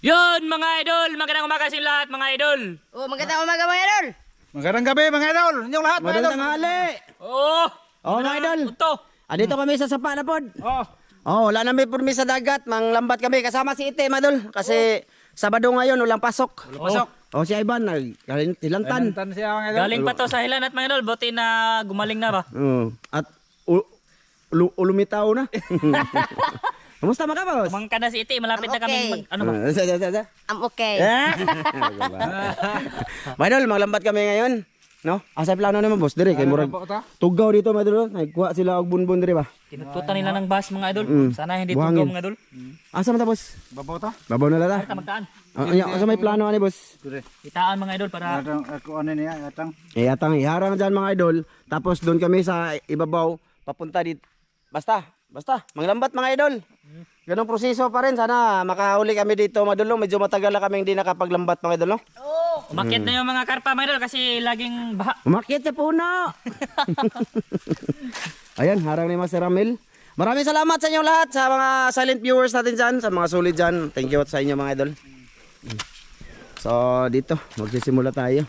Yun mga idol, magandang umaga sa lahat mga idol. Oh, magandang umaga mga idol. Magandang gabi mga idol. Inyong lahat mga idol. Magandang tanghali. Oo. Oh, mga idol. Ito. Dito kami sa sapa na pod. Oh. Oh, wala namin permis sa dagat, manglambat kami kasama si Ite, mga idol. Kasi Sabado ngayon walang pasok. Pasok. Oh, si Ivan naghilantan. Tan siya mga idol. Galing pa to sa hilan at mga idol, buti na gumaling na ba? Oh, at ulumitaw na. Kamusta mga boss? Kumangka na si Iti, malapit na Okay. kaming mag, ano ba? Sa. I'm okay. Mga idol, maglambat kami ngayon. No? Asa plano naman boss dire kay murag tugaw dito mga idol. Nagkuha sila og bunbun dire ba? Tinututan nila ng bus mga idol. Sana hindi Buhangin. tugaw mga idol. Asa man ta boss? Babaw ta. Babaw na lata. Basta magkaan. Asa may plano ani boss? Dire. Itaan mga idol para Atang ako ano niya, atang. Atang iharang dyan mga idol. Tapos doon kami sa ibabaw, papunta dito. Basta, maglambat mga idol. Ganong proseso pa rin. Sana makahuli kami dito mga idol. Medyo matagal na kami hindi nakapaglambat mga idol. No? umakyat na yung mga karpa mga idol kasi laging baha. Umakyat sa puno. Ayan, harang ni Master Ramil. Maraming salamat sa inyo lahat, sa mga silent viewers natin dyan, sa mga solid dyan. Thank you sa inyo mga idol. So dito, magsisimula tayo.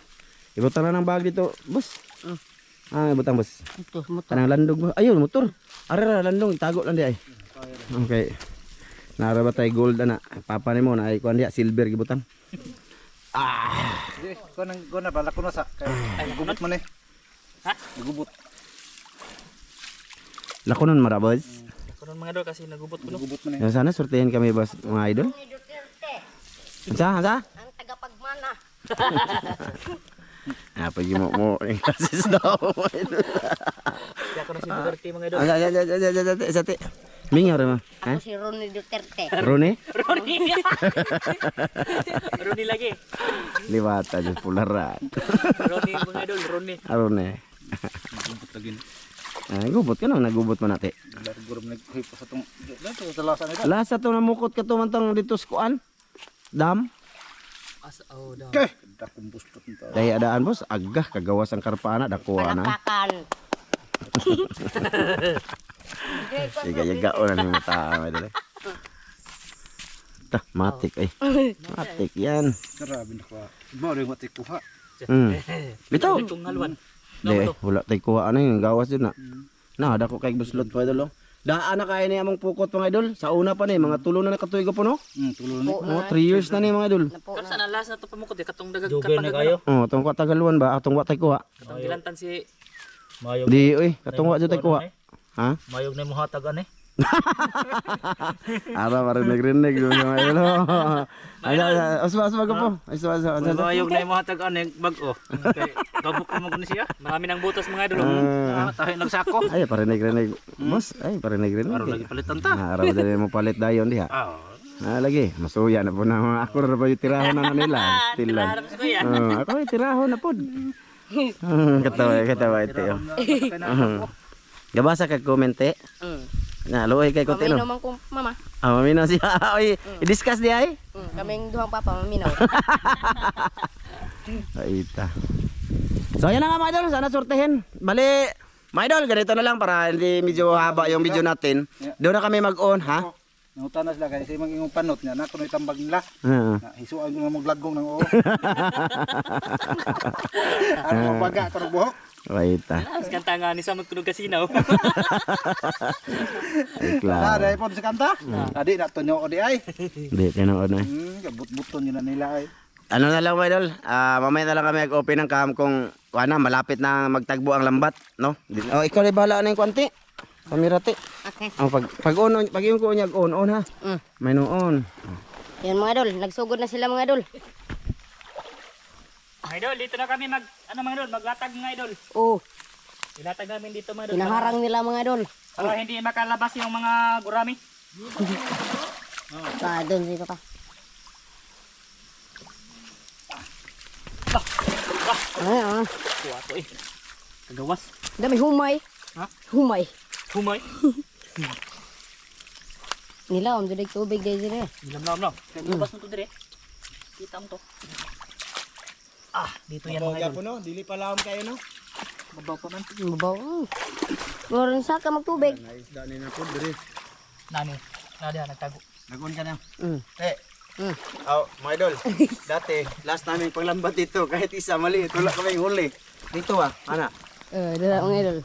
Ibutan na ng bag dito, boss. Ibutang boss. Ito, motor. Kanang landog mo. Ayun, motor. Ara landong, tago lang di ay. Okay. Nara ba tayo gold ana? Papa ni mo na ay kuan dia silver gibutan. Dire, ko na bala ko na sa kay gubot man eh. Ha? Gubot. Lakonon mara boss. Kunon mga idol kasi nagubot ko no. Gubot man eh. Yan sana sortehan kami boss mga idol. Ni Duterte, Sa? ang tagapagmana. Pag mo yung classes daw. Kaya ko na si Duterte mga idol. Sate. Mingaw rin mo. Ha? Ako si Ronnie Duterte. Rone? Ronnie. Ronnie lagi. Liwata dyan pularan. Ronnie mga idol, Ronnie. Rone. Gubot lagi. Gubot ka no, nagubot man natin. Largor naghipo sa tong dito sa lasan ito. Lasa to namukot ka to mantang dito sa kuan. Dam. Oh, daw. Okay. Dakong bustot nito. Dahil adaan boss, agah kagawas ang karpana, dakuha na. Palakpakan. Yaga o na ng mata. Matik ay. Matik yan. Grabe na ko. Mo rin mati kuha. Bitaw. Itong halwan. Di, wala tayo kuha ano yung gawas yun na. Na, dako kay buslot pa idol. Daan na kaya niya among pukot mga idol. Sa una pa ni, mga tulo na nakatuig po no? Tulo na. Mga 3 years na ni mga idol. Kung saan alas na to pamukod eh, katong dagag katong Oh, itong Tagaluan ba? Atong wa tayo kuha. gilantan si Di, oy, katong wa dyan tayo kuha. Ha? Mayog na mo hatagan eh. Ara, parang nagrinig doon mga idol. Asma ko po. Asma. Mayog na mo hatag aneng bag-o. Kay kabuk mo guni siya. Marami ng butas mga idol. Tahi nagsako. Ay, parang nagrinig. Boss, ay, parang Araw lagi nagrinig. palitan ta. Araw dali mo palit dayon diha. Lagi, masuya na po na mga ako na ba yung tirahon na nila. Still lang. Harap ko yan. Ako ay tirahon na po. Katawa ito. Gabasa ka komente. Naluoy kay konti Maminaw no. man kong mama. Maminaw siya. Oy, i-discuss di ay. Kaming duhang papa, maminaw. Aita. So yan na nga mga idol, sana sortehin. Bali, mga idol, ganito na lang para hindi medyo haba yung video natin. Doon na kami mag-on, ha? Nangutan na sila kasi maging panot niya na kuno itambag nila. Hisuan ko na maglagong ng oo. Ano mabaga karong buhok? Aita. Mas kanta nga ni sa magtunog kasinaw. Na Ikla. dai pon sa kanta. Adi na tonyo o di ay. Hindi, tinood na. Kabut-buton yun na nila ay. Ano na lang mga idol, mamaya na lang kami mag-open ng cam kung malapit na magtagbo ang lambat, no? Ikaw rin bahala na yung kwanti. Kamirate. Okay. Pag yung ko niya on ha. May noon. Yan mga idol, nagsugod na sila mga idol. Mga idol, dito na kami mga idol, maglatag mga idol. Oh, Ilatag namin dito mga idol. pinaharang nila mga idol. Para hindi makalabas yung mga gurami. Doon si papa. Kuha to eh. Kagawas. Dami humay. Ha? Humay. Humay. Nila, dulig tubig dahil sila. Nilam. Kagabas mo to dire. Kita mo to. Dito yan mga idol. no, dili pa laom kayo no. Mabaw pa man. Mabaw. Meron sa ka magtubig. Naisda ni na po diri. Nani. Nadi nagtago. Nagon ka na. Oh, mga idol. Dati, last namin paglambat dito, kahit isa maliit, wala kaming huli. Dito ana. Dala mga idol.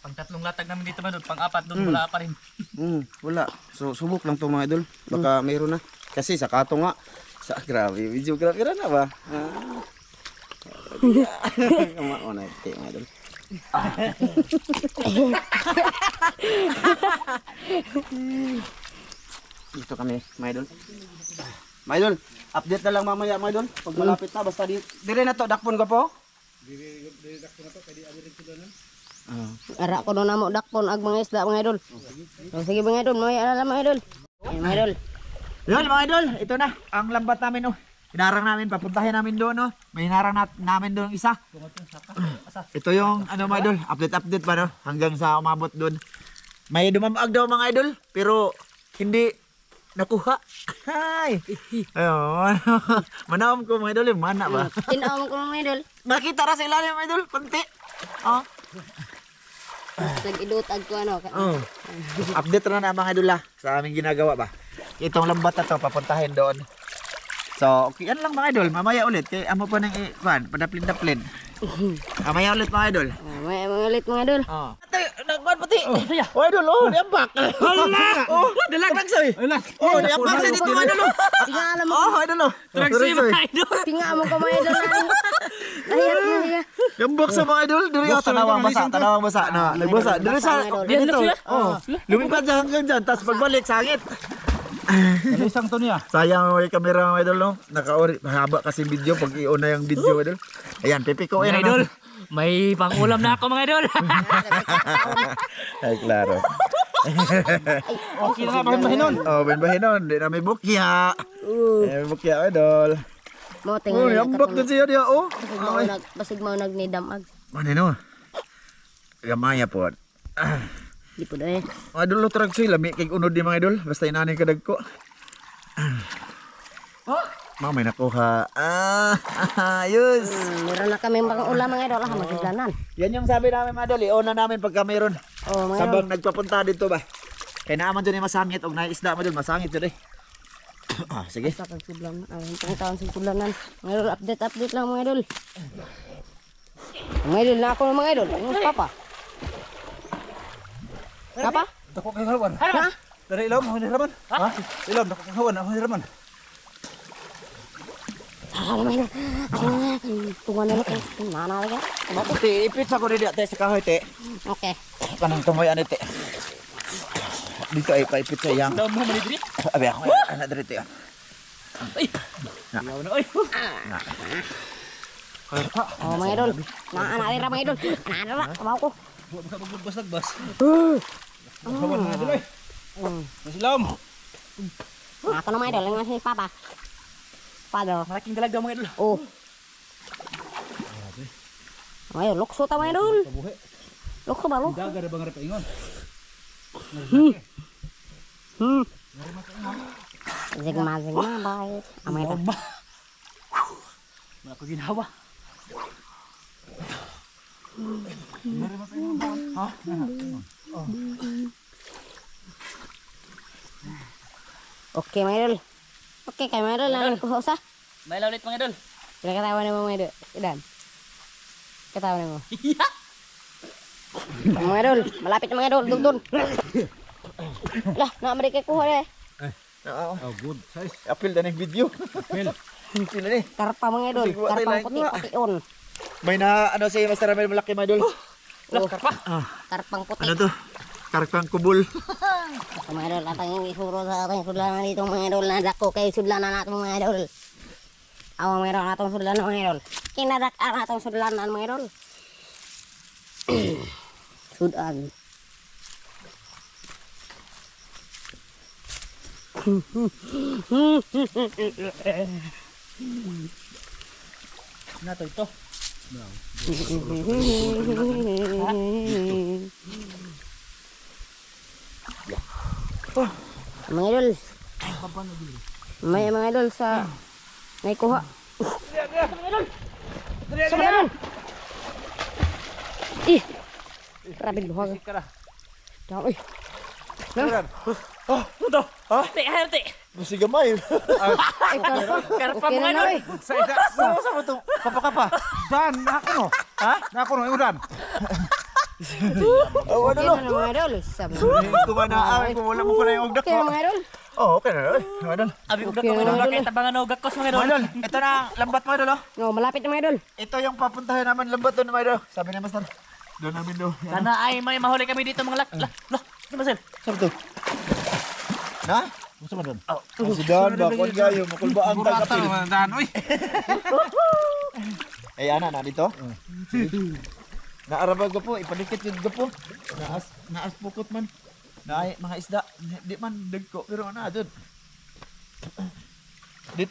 Pang tatlong latag namin dito man, pang apat doon wala pa rin. Wala. So, subok lang to mga idol. Baka mayroon na. Kasi sa kato nga, grabe, video grabe na ba? Kamao na ito mga idol. Dito kami, mga idol. Mga idol, update na lang mamaya mga idol. Pag malapit na, basta dire na to, dakpon ka po? Ara ko na mo dakpon ag mga isda mga idol. Sige mga idol, may alala mga idol. Ay mga idol. Yun mga idol, ito na ang lambat namin oh. Hinarang namin, papuntahin namin doon oh. May hinarang namin doon isa. Ito yung ano mga idol, update pa no, hanggang sa umabot doon. May dumamag daw mga idol, pero hindi nakuha. Ay. Ayun. Manawam ko mga idol, yung mana ba? Tinaw ko mga idol. Nakita na sa ilalim mga idol, kunti. Oh. Nag-idutag ko ano. Oh. Update na mga idol sa aming ginagawa ba. Itong lambat na to papuntahin doon. So, okay, yan lang mga idol. Mamaya ulit. Kaya amo pa ng padaplin-daplin. Mamaya ulit mga idol. May mga ulit mga idol. Oh. Ate, nagkuhan pati. Oh, idol, oh, diambak. Hala! Oh, dalag soy. Oh, diambak sa dito mga idol. Tingala mo. Oh, idol. Tragsi mga idol. Tinga mo ko mga idol na. Ayat na siya. Diambak sa mga idol. Diri oh, tanawang basa na. Nagbasa. Diri sa dito. Oh. Lumipad sa hanggang diyan, tas pagbalik sangit. Isang to niya. Sayang may kamera mga idol no. Nakaori mahaba kasi video pag i-on na yung video idol. Ayan, pipikoin Mga idol, may pangulam na ako mga idol. Ay, klaro. Okay na, bahin-bahinon. Oh, bahin-bahinon. Di na may bukya. May bukya, idol. Mo Oh, tingala. yambak na siya diya, oh. Basig mo nagnidamag. Manino? Gamaya po. Di po dahil. Mga idol, lutrag siya. Lami kay unod di mga idol. Basta inanin kadag ko. May nakuha. Ayos. Meron na kami mga ulam mga idol. Magiglanan. Yan yung sabi namin mga idol, i-on na namin pagka mayroon. Oh mga idol. Sabang nagpapunta dito ba. Kaya naaman dyan yung masangit o naisda mo dyan, masangit dyan eh. Sige. Sa kagsublan. Ang taon sa sublanan. Mga idol, update lang mga idol. Mga idol na ako mga idol. Ang papa. Papa? Dako kay hawan. Ha? Dari ilom, ho hiraman. Ha? Ilom, dako kay hawan, ho hiraman. Mga idol. Tungan na lang. Nana lagi. Maputi, ipit sa ko rin dito sa kahoy te. Okay. Kanang tumoy ano te. Dito ay paipit sa iyang. Daw mo manidri. Abi ako, anak dito yan. Ay. Yaw na oy. Oh mga idol. Nana mga idol. Nana kamaw ko. Baka magbas-bas. Hawan mga idol. Masilom. Ako na mga idol. Ang si papa. Pado. Malaking dalag daw mga idol. Oh. Ay, lukso ta mga idol. Lukso ba lukso? Daga ra bang rep ingon. Zigma bay. Amay ta. Wala ko ginawa. Okay mga idol. Okay kay mga idol. Ano ko sa? May ulit mga idol. Kaya katawa na mo mga idol. Idan. Katawa na mo. Mga idol. Malapit na mga idol. Dugdun. Lah, na Amerika kuha eh. Oh, good size. Apil na ng video. Apil. Sila ni. Karpa mga idol. Siguro Karpang tayo puti. lang. Pati-on. May na ano si Master Ramel malaki mga idol. Oh, karpang puti. Ano to? Karpang kubul. Mga idol, atang yung isuro sa ating sudlanan dito mga idol. Nadako kay sudlanan natin mga idol. Awang meron atong sudlanan mga idol. Kinadak-an atong sudlanan mga idol. Sudan. Nato ito. Mga idol. May mga idol sa naikuha. Sa mga idol. Ih. Grabe luhag. Daw, uy. Oh, ito. Te, hayar te. Busi gamay. Karpa Okay mga na idol. eh. Sa ida. Sa mo to? Kapa-kapa. Dan, nako no. Ha? Nako no, udan. Oh, ano Okay no? na mga idol. Sabi. Kumanaan ko wala mo ko na yung ugdak Okay na ko. mga idol. Oh, okay na. Mga idol. Abi ugak Okay, ko mga idol. mga idol. Bakit tabangan na ugak ko mga idol. Mga idol, ito na ang lambat mga idol. Oh. No, malapit na mga idol. Ito yung papuntahan naman lambat doon mga idol. Sabi ni Master. Doon namin doon. Sana ay may mahuli kami dito mga lak. Lo, ano ba sir? Sabi to. Na? Gusto mo doon? Oh, si Dan ba? Kung gayo, makulbaan tayo Burata kapil. naman dan. Uy. Eh, ana na dito? Naarabag ko po, ipadikit yung gapo. Naas pukot man. Naay mga isda, di man dagko pero ana dun.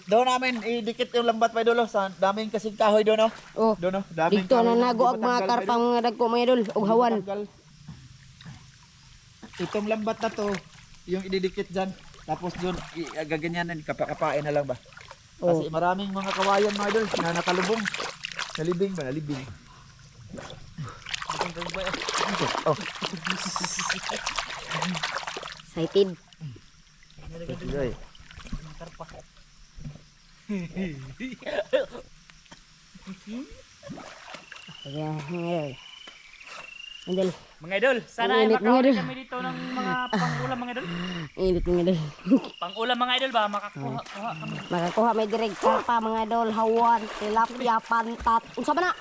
Doon namin idikit yung lambat pa idol sa daming kasing kahoy doon no. Oh. Doon no, daming Dito na kahoy, nago ang di mga matanggal, karpang mga dagko mga idol. Og hawan. Matanggal. Itong lambat na to, yung ididikit dyan, tapos doon gaganyanan, kapakapain na lang ba? Kasi maraming mga kawayan mga idol na nakalubong. Nalibing ba? Nalibing. Oh. Excited. Sige. Kaya mga idol. Idol. Mga idol, sana ay Init, mga makahuli idol. kami dito ng mga pangulam mga idol. Init mga idol. Pangulam mga idol ba makakuha kami. Makakuha may direct karpa mga idol. Hawan. Tilapia. Pantat. Unsa ba na?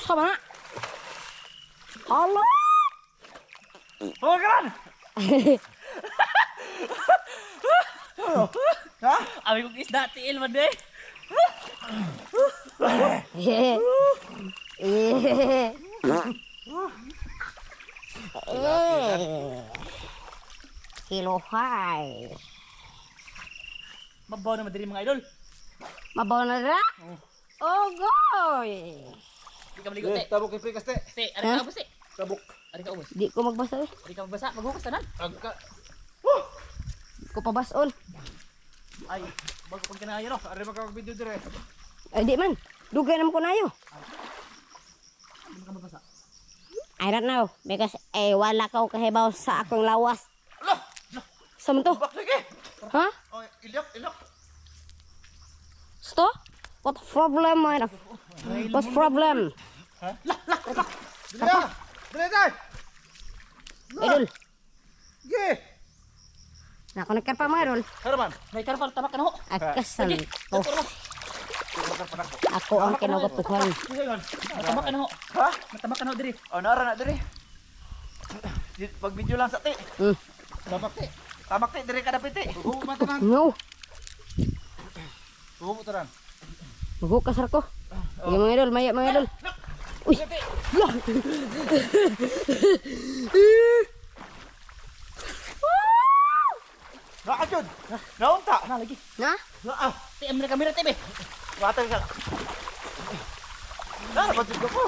Unsa ba na? Hala! Oh, karan! Ha? Abi kong isda tiil man de. Kilo high. Mabaw na madiri mga idol. Mabaw na ra? Oh, goy! Di ka maligo te. Tabok kay kaste. Te, ari ka ubos te. Tabok. Ari ka ubos. Di ko magbasa eh. Ari ka magbasa, maghukas tanan. Agka. Di ko pabason. Ay, bago pag kinayo no. Ari makakabidyo dire. Ay di man. Dugay naman ko na yun. I don't know. Because wala ka kahibaw sa akong lawas. Saan mo to? Sige. Ha? Oh, ilok. Sto? What problem, man? What's problem? Dile. Dile dai. Idol. Ge. Nako nagkarpa mga idol. Herman. May karpal tamak ka na ho. Akasan to. Ako ang kinagutuhan. Matamak ka na ho. Ha? Matamak ka na ho diri. Oh, nara na diri. Pag video lang sa ti. Tabak ti. Tamak ti diri kada piti. Huwag matanan. No. Huwag tanan. Maghukas ako. Yung mga idol, maya mga idol. Uy! Lah! Nakajud. Naunta. Na lagi. Na? Na. Te, amna kamera te be. Watay ka. Na, ba't ko po?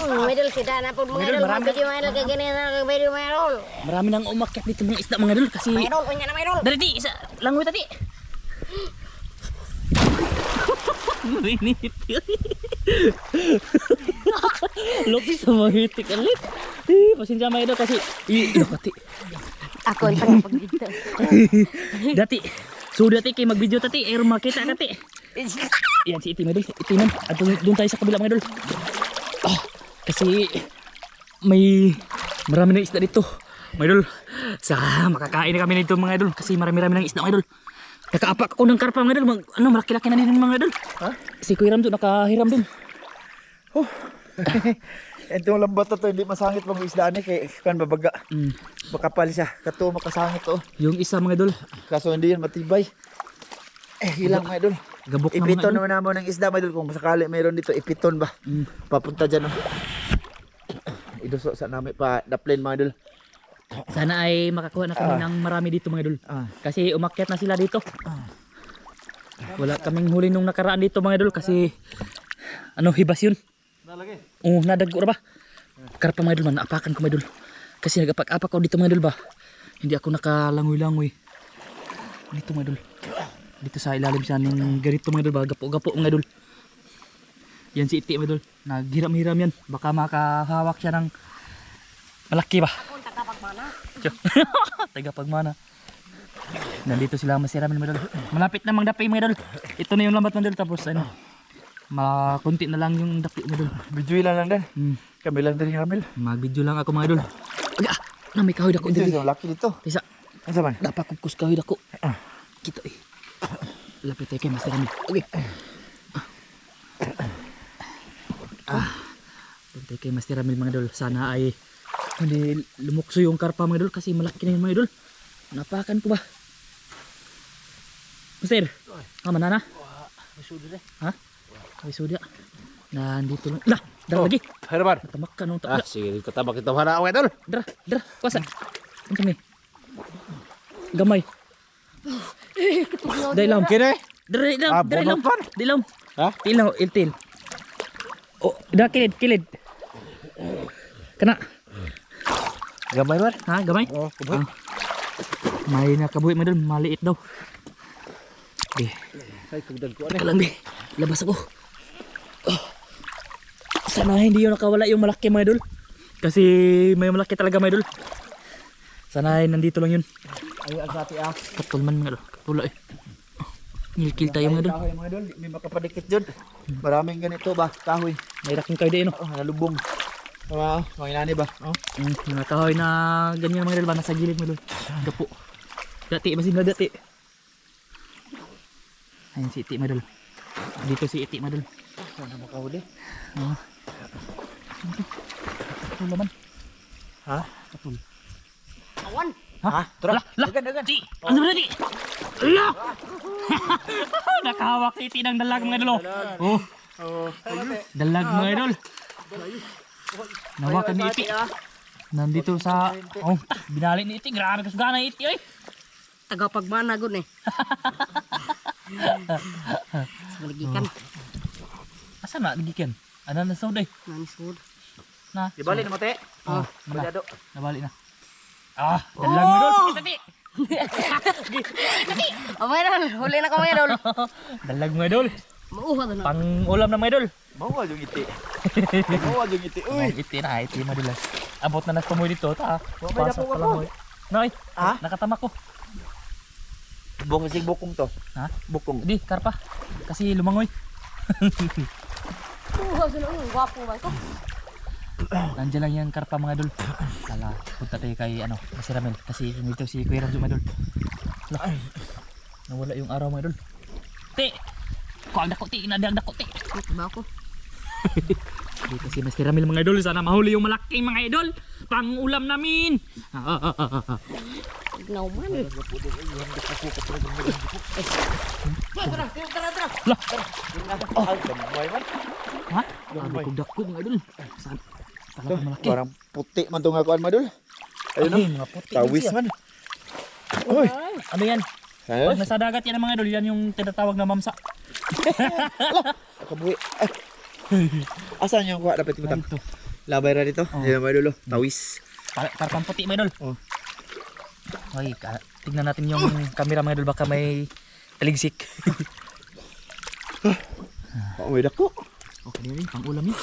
Mga idol, kita na po mga idol. Mga video mga idol, kaya ganyan na video mga idol. Marami nang umakyat dito mga isda mga idol kasi Mga idol, unya na mga idol. dari ti isa langoy tadi. Nginit. Loki sama hitik alit. Pasensya mga idol kasi kati. Ako ang tangapag dito. Dati. So dati kay mag-video tati, air makita kati. Yan si Itim idol. Itiman. At doon tayo sa kabila mga idol. Kasi may marami na isda dito. Mga idol. Makakain na kami nito mga idol kasi marami-rami ng isda mga idol. Nakaapak ako ng karpa mga idol. Malaki-laki na din mga idol. Ha? Si Kuya Ram doon nakahiram doon. Itong lambat na to, hindi masangit pang isdaan eh. Kaya kan babaga. Makapal siya. Kato makasangit to. Yung isa mga idol. Kaso hindi yan matibay. Hilang mga idol. Gabok na mga Ipiton idol. naman naman ng isda mga idol. Kung sakali mayroon dito, ipiton ba? Papunta dyan. Iduso sa namin pa daplin mga idol. Sana ay makakuha na kami ng marami dito mga idol. Kasi umakyat na sila dito. Wala kaming huli nung nakaraan dito mga idol kasi hibas yun. Nalagay. Oo, nadagko na ba? Karpa mga idol man, naapakan ko mga idol. Kasi nagapak-apak ako dito mga idol ba? Hindi ako nakalangoy-langoy. Dito mga idol. Dito sa ilalim siya ng ganito mga idol ba? Gapo-gapo mga idol. Yan si Iti mga idol. Naghiram-hiram yan. Baka makahawak siya ng malaki ba? Ako ang tagapagmana. Tagapagmana. Nandito sila masiramin mga idol. Malapit na magdapi mga idol. Ito na yung lambat mga idol. Tapos ano, kunti na lang yung dapi mga idol. Video lang din. Kami lang din Ramil. Mag-video lang ako mga idol. Aga, na may kahoy dako Ito dili. yung laki dito. Isa, Asa man? dapat kukus kahoy dako. Kita eh. Lapit tayo kay masiramin. Okay. Puntay kay Master Ramil mga idol. Sana ay hindi lumukso yung karpa mga idol kasi malaki na yun mga idol. Napakan ko ba? Master, mana na? Ha? Wisuda. Nandito lang. Lah, dara lagi. Herman. Natamak ka nung Ah, takla. sige, katabak ito hana ako idol. Dara, kuasa. Ano kami? Gamay. Dailam. Kini? Dailam, dailam. bonot man. Dailam. Ha? Tilaw, iltil. Oh, dah kilid. Kena. Gamay man. Ha, gamay? Oh, kuboy. May nakabuhi mo doon, maliit daw. Eh, Ay, kugdag ko teka lang di. Labas ako. Oh. Sana hindi yun nakawala yung malaki mga idol. Kasi may malaki talaga mga idol. Sana nandito lang yun. Ay, ang sati ah. Katol man mga idol. Katula eh. Ngilkil tayo mga idol. Kahoy mga idol, may makapadikit dyan. Maraming ganito ba, kahoy. May raking kayo din no. Oh, nalubong. Mga inani ba? Oh. Mga kahoy na ganyan mga idol ba. Nasa gilid mga idol. Gapo. Dati, masin na dati. Ayun si Iti mga idol. Dito si Iti mga idol. Sana makahuli. Katol naman. Ha? Katol. Awan. Ha? Tara. Dagan. Ti, ano ba di? Ala! Nakahawak si Iti ng dalag mga idol. Oh. Dalag mga idol. Nawakan ni Iti. Nandito sa binali ni Iti. Grabe kasugana ni Iti oy. Tagapagmana gud eh. Baligikan. Asa na gikan? Ana na sauday. Manis gud. Na. Ibali na mate. Oh, Balyado. nabali na. Dalag mga idol. Iti. Oh, Mayrol, huli na ko Mayrol. Dalag mga idol. Mauha na. Pang ulam na mga idol. Mawal yung iti. Mawal yung iti. Uy! Iti mga idol. Abot na tumoy dito ta. May Pasok napong pa lang ako. mo. Noy. Ha? Nakatama ko. Bukong to. Ha? Bukong. Di, karpa. Kasi lumangoy. Mauha na. Gwapo ba ito? Nandiyan lang yung karpa mga idol. Lala, punta tayo kay si Ramel. Kasi dito si Kuya Ramel mga idol. Lah, nawala yung araw mga idol. Ti! Kuang dako ti, inadang dako ti. Diba ako? Dito si Mr. Ramel mga idol. Sana mahuli yung malaking mga idol. Pang ulam namin. Ignaw man. Ha? Abi kong dako mga idol. Saan? Talagang malaki. Parang puti man itong akuan mo dul. Ayun Ay, no. mga puti. Tawis man. Uy! Ano yan? Pag nasa dagat yan mga idol, yan yung tinatawag na mamsa. Kabuhi. Ay. Asan yung kuha dapat ibutang? Ito. Labay ra dito. Ayun mga idol. Tawis. Karpang puti mga idol. Oh. Ay, tignan natin yung camera mga idol. Baka may taligsik. Oh, may dako. Okay na rin, pang ulam yun.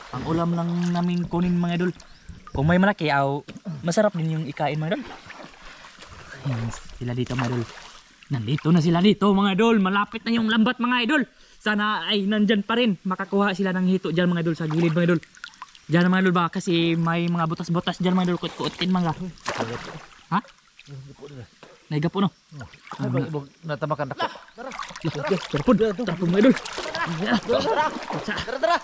Pang ulam lang namin kunin mga idol. Kung may malaki, masarap din yung ikain mga idol. Ayan, sila dito mga idol. Nandito na sila dito mga idol. Malapit na yung lambat mga idol. Sana ay nandyan pa rin. Makakuha sila ng hito dyan mga idol sa gilid mga idol. Dyan mga idol ba? Kasi may mga butas-butas dyan mga idol. Kuot-kuotin mga. Ha? Naigapo no? Natamakan ako. Okay, terpon. Terpon mga idol. Tara.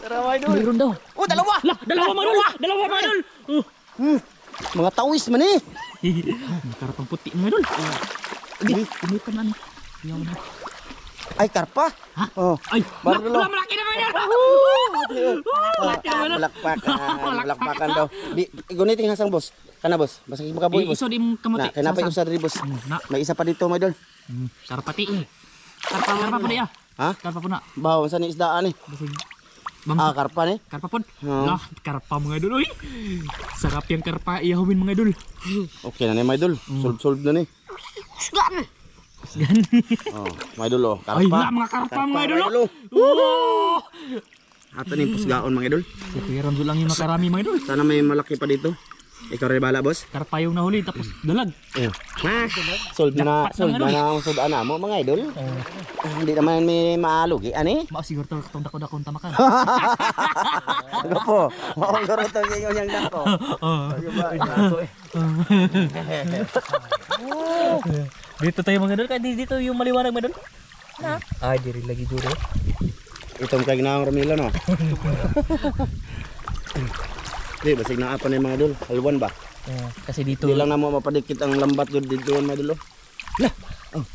Tara mga idol. Mayroon daw. Oh, dalawa. Lah, dalawa mga idol. Dalawa mga idol. Mga tawis man eh. Karpang puti mga idol. Umipan na. Yaw na. Ay, karpa. Ha? Oh. Ay, Baru dulu. malaki na mga idol. Malakpakan daw. Di, guniting hasang boss. Kana boss, basta makabuhi boss. Iso di mong kamuti. Na, kenapa yung usar diri boss? Na. May isa pa dito, my idol. Sarpati. Karpa po na ya. Ha? Karpa po na. Bawo sa ni isdaan eh. Basig. Ah, karpa ni. Karpa po. Oo. Lah, karpa mga idol. Uy. Sarap yung karpa. Iyahawin mga idol. Okay na ni, my idol. Solve na ni. Sgan! Gan. Oh, my idol oh, Ay, karpa. la, mga karpa mga idol. idol, oh. Oh. Ato ni pusgaon mga idol. Si Kuya Ramzo lang yung nakarami mga idol. Sana may malaki pa dito. Ikaw rin bala, boss? Karpa yung nahuli tapos dalag. Solve na Jackpot solve naman, na ang sudan na mo mga idol. Hindi naman may maalugi ani. Mao siguro to katong dako-dakong tamakan. Ano po? Mauguro to yung yang dako. Dito tayo mga idol, kaya dito yung maliwanag mga idol. Ay, diri lagi duro. Itong kay na Ramilo no. Di basig na apa na yung mga idol. Halwan ba? Kasi dito Di lang na mo mapadikit ang lambat gud dito mga idol. Lah. Oh.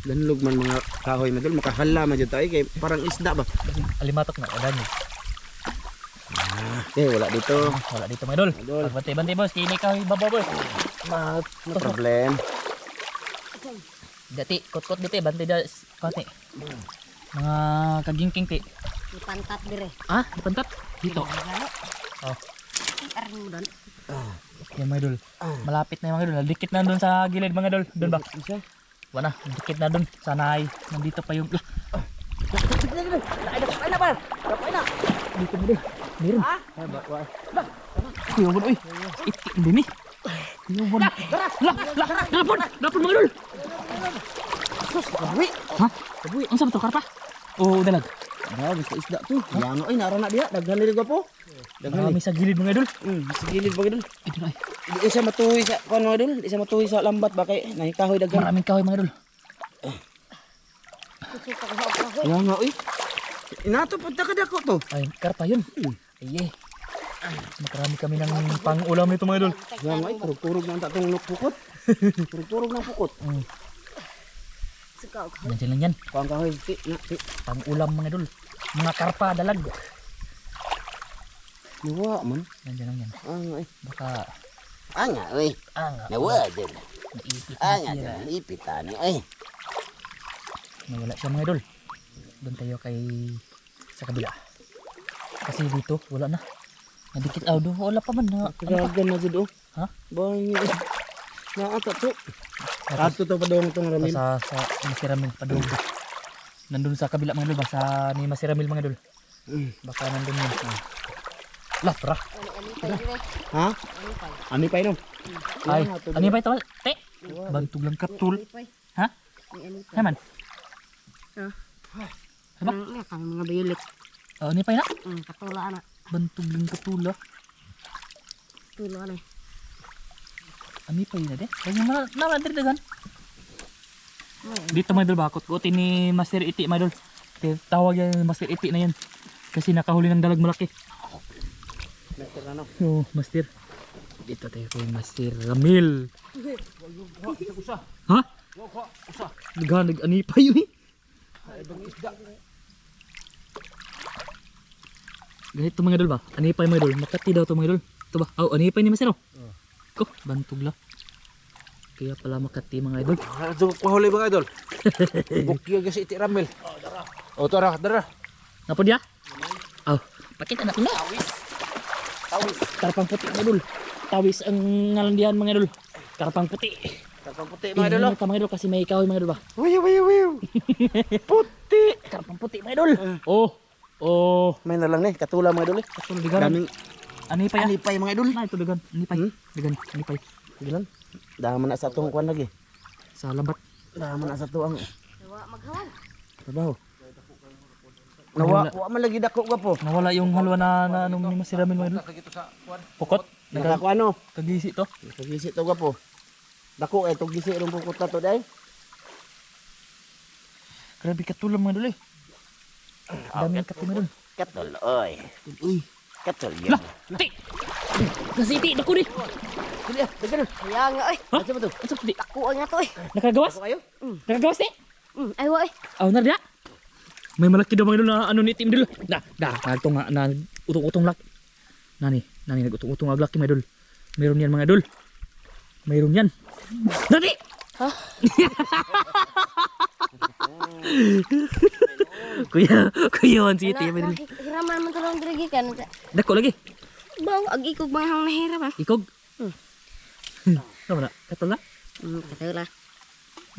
Lanlog man mga kahoy mga idol, makahala man jud tayo kay parang isda ba. alimatok na ulan. Wala dito. Wala dito mga idol. Pagbantay-bantay boss, kini ka ibabaw boss. No problem. Dati kot-kot dito bantay da konti. Mga kagingking ti. Ipantat dire. Ah, dipantat dito. Oh, Aring mo doon. yan mga idol. Malapit na yung mga idol. Dikit na doon sa gilid mga idol. Doon ba? Wala, dikit na doon. Sana ay nandito pa yung dito mo din. Meron. Yung uy. Itik din ni. Yung bon. Lapon mga idol. Ha? Ang sabi to karpa? Oo, dalag. Ah, basta isda to. Yan oy nara na diha daghan diri po. Daghan Marami sa gilid mga idol. sa gilid ba idol? Ito na ay. Di siya matuwi sa kuno idol, di siya matuwi sa lambat ba kay nahikahoy daghan. Maraming kahoy mga idol. Yan nga oy. Inato pud ta kadako to. Ay, karpa yun. Ay, makarami kami ng pang-ulam nito mga idol. Yan nga oy, turog-turog nang tatong pukot. Turog-turog nang pukot. Nandiyan lang yan. Kuang kahoy, ti na ti. Pang-ulam mga idol. Mga karpa, dalag. Luwa man. Nandiyan lang yan. Nga oy. Baka Anga oy. Nawa din. naipit Anga na sila. din ipitan oy. Nawala siya mga idol. Doon tayo kay sa kabila. Kasi dito, wala na. Nadikit doon. Wala pa man na. Kadagan na jud oh. Ha? Bang. Na ata to. Ato to padong tong ramin. Sa Masiramil pa doon. Nandun sa kabila mga idol ba? Sa ni Masiramil mga idol. Baka nandun yun. Lapra. Ha? Ani pa inom? Ay, ano yung pa ito? Te! Bantog lang katul. Ha? Naman? Apa? Kami mga violet. Ano yung pa na? Katula na. Bantog lang katula. Tulo na. Ano yung pa yun na de? Kaya naman dagan. Dito mga idol bakot. Kutin ni Master Iti mga idol. Tawag yan Master Iti na yan. Kasi nakahuli ng dalag malaki. Master ano? Oo, Master. Dito tayo kay Master Ramil. Ha? Nag-ani pa yun eh. Ganito mga idol ba? Ani pa yung mga idol. Makati daw ito mga idol. Ito ba? Oh, ani pa ni Master oh. Ko, bantog lang. Kaya pala makati mga idol. Ito pahuli mga idol. Bukyo kasi iti ramil. O tara, tara. Napod ya? Oh, pakita na ko na. Tawis. Karpang puti mga idol. Tawis ang ngalandian mga idol. Karpang puti. Karpang puti Mga idol, mga idol kasi may kahoy mga idol ba? Wiw. Puti. Karpang puti mga idol. Oh. Oh. May na lang ni katula mga idol eh. Katulad digan. Daming Ani pa ya? alipay mga idol. Na ito digan. Ani pa. Digan. Ani pa. Dilan. Daman na sa tong kwan lagi. Sa lambat. Daman na sa tuang Maghawan. trabaho. Wa man lagi dako gapo. Nawala yung halwa na anong ni Masiramin mga idol. Pukot. Nagako ano? Kagisi to. Kagisi to gapo. Dako eh tong gisi rong pukot to day. Grabe katulad mga idol eh. Daming kato mga idol. Katol oy. Uy. Katol yan. Ti. Kasi ti dako ni. Dili ah, dagan. Kaya nga ay. Ha? Ano sa puti? Kuha nga to eh. Nakagawas? Kayo? Nakagawas ni? Ay wa eh. Aw na dia. May malaki daw mga idol na ano ni Tim Idol. Nagto nga na utong-utong laki. Nani nag-utong-utong ang laki mga idol. Meron yan mga idol. Mayroon yan. Nani! Ha? Kuya Wan City. Hiraman man tulong dragi kan. Dako lagi. Baw agi ko mahang nahirap ah. Ikog. Ano na? Katol na? Katula.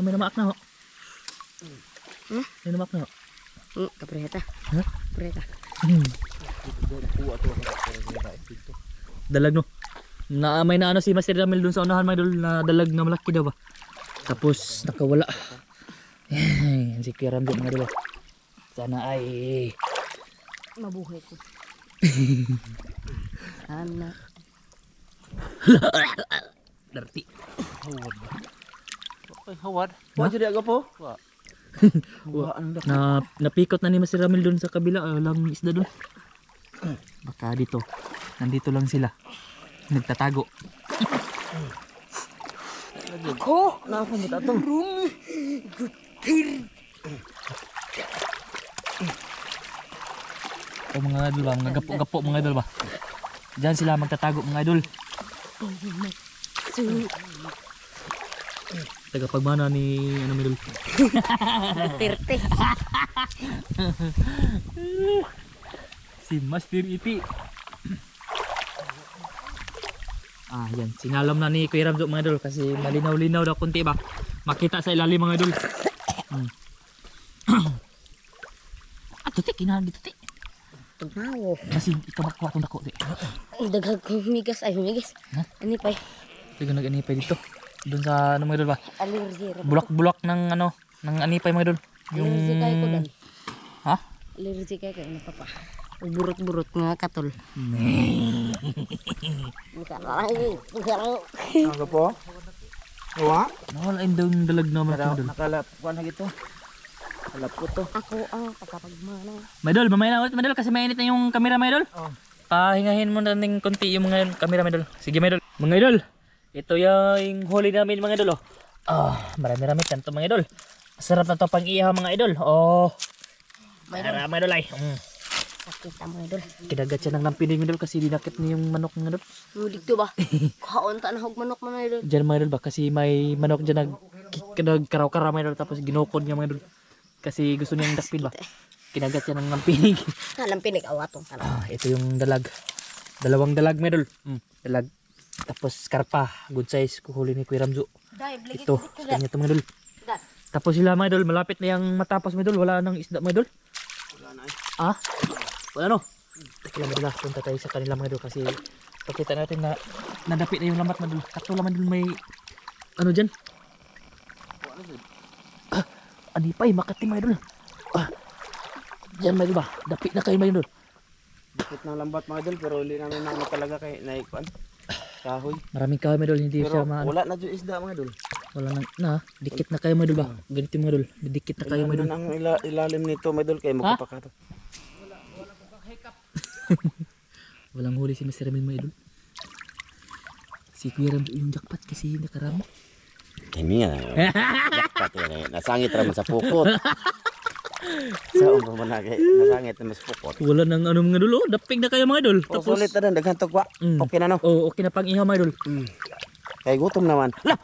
May namaak na ho. May namaak na ho. Kapreta. Ha? Kapreta. Dalag no. May naano si Master Ramil dun sa unahan mga idol na dalag na malaki daw ba. Tapos nakawala. Yan si Kuya Ramil mga idol. Sana ay Mabuhay ko. Anak. dirty. Okay, hawad. Wa jud aga po. Napikot na ni Master Ramil dun sa kabila, lang isda dun. Baka dito. Nandito lang sila. Nagtatago. Ko! Napa mo tato? O mga idol ba, mga gapo-gapo mga idol ba. Diyan sila magtatago mga idol. Tagapagmana ni ano idol. Tirte. Si Master Iti. Yan. Sinalam na ni Kuya Ramzo mga idol kasi malinaw-linaw daw kunti ba. Makita sa ilalim mga idol. Tuti, kinahan dito, ti. Tumawo. Kasi ikaw makuha itong dako, ti. Dagag ko humigas. Ay, humigas. Ha? Ano pa? Ikaw nag-anipay dito. Doon sa ano mga idol ba? Allergy. Bulak-bulak ng ano, ng anipay mga idol. Allergy kayo ko dan. Ha? Allergy kayo ano pa pa. Burot-burot nga katol. Ano po? Wa? Nawala yung daw yung dalag na mga idol. Nakalap kuan na gito. Kalap ko to. Ako ang pagkapagmana. Mga idol, mamaya na ulit mga idol kasi mainit na yung camera mga idol. Pahingahin mo na ng konti yung mga camera mga idol. Sige mga idol. Mga idol, ito yung huli namin mga idol. Marami-rami kanto mga idol. Sarap na to pang iha mga idol. Para mga idol ay. Sakit ang mga idol. Kinagat siya ng lampinig mga idol kasi dinakit niya yung manok mga idol. Mulig to ba? Kaon ta na hog manok mga idol. Diyan mga idol ba kasi may manok dyan nagkaraw-karaw mga idol tapos ginukod niya mga idol. Kasi gusto niyang dakpin ba. Kinagat siya ng lampinig. Alam pinig awatong kana. Ito yung dalag. Dalawang dalag mga idol. Dalag. Tapos karpa. Good size. Kuhuli ni Kuya Ramzo. Ito. Sa kanya ito mga idol. Tapos sila mga idol. Malapit na yung matapos mga idol. Wala nang isda mga idol. Wala no. Kailan mga idol. Punta tayo sa kanila mga idol. Kasi pakita natin na nadapit na yung lamat mga idol. Kato lang mga idol may ano dyan. Anipay. Makati mga idol. Diyan mga idol ba. Dapit na kayo mga idol. Dikit ng lambat mga idol pero uli namin namin talaga kay naikuan. Kahoy. Maraming kahoy mga idol. Hindi Pero siya maano. wala na jud isda mga idol. Wala na. Dikit na kayo mga idol ba. Ganito mga idol. Dikit na kayo mga idol. Ang ilalim nito mga idol kay magpapakato. Walang huli si Mr. Ramil mga idol. Si Kuya Ramil yung jackpot kasi nakarami. Kami nga. Jackpot yan. Nasangit raman sa pukot. Sa umbo mo na kay nasangit na mas pukot. Wala nang ano mga idol. Dapig na kayo mga idol. Tapos sulit na rin. Daghan tugwa. Okay na no. Okay na pang ihaw mga idol. Kay gutom naman. Lah!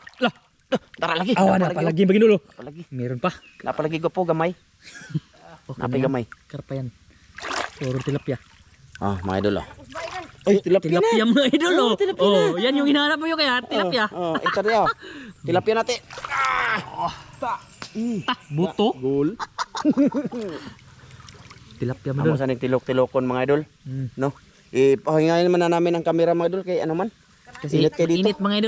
Tara lagi. Awa na palagi mga idol. Palagi. Meron pa. Napalagi ko po gamay. Okay Napay gamay. Karpa yan. Puro tilapia. Mga idol Ay, tilapia na. Tilapia mga idol yan yung hinahanap mo yung kaya. Tilapia. Ito rin tilapia natin. Buto. Gul. Tilapia mga Amo idol. sa tilok-tilokon mga idol. No? Ipahingayin man na namin ang camera mga idol kay ano man. Kasi Init kayo dito. init mga idol.